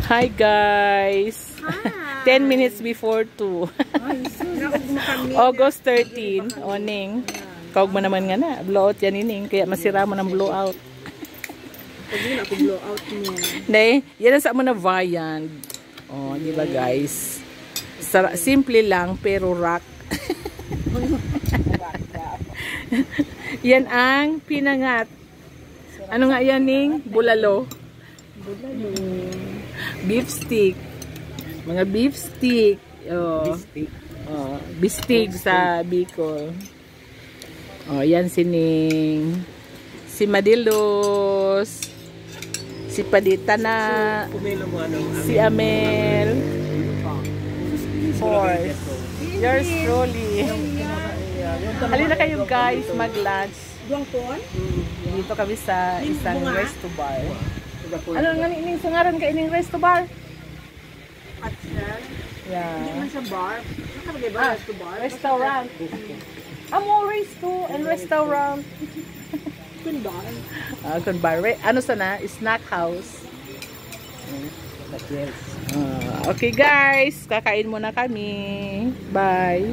Hi guys. Hi. 10 minutes before 2. August 13. Oning. Kaug mo naman nga na. Blowout yan ining. Kaya masira mo ng blowout. Pagin ako blowout mo. Nay, yan ang sa mo na variant. Oh, di ba guys? Simple lang pero rock. Yan ang pinangat. Ano nga yan ning? Bulalo. Bulalo. Beef stick. Mga beef stick. Oh. Beef stick sa Bicol. Oh, yan si Ning. Si Madilos. Si Padita na. Si Amel. Force. Yours truly. Halina kayo guys, mag-lunch. Dito kami sa isang resto bar. Ano nga ining sungaran ka ining resto bar? Yeah. Hindi man sa bar. Nakalagay ba resto bar? Restaurant. Amo resto and restaurant. Kunbar. Kunbar. Ano sana? Snack house. Okay guys, kakain muna kami. Bye.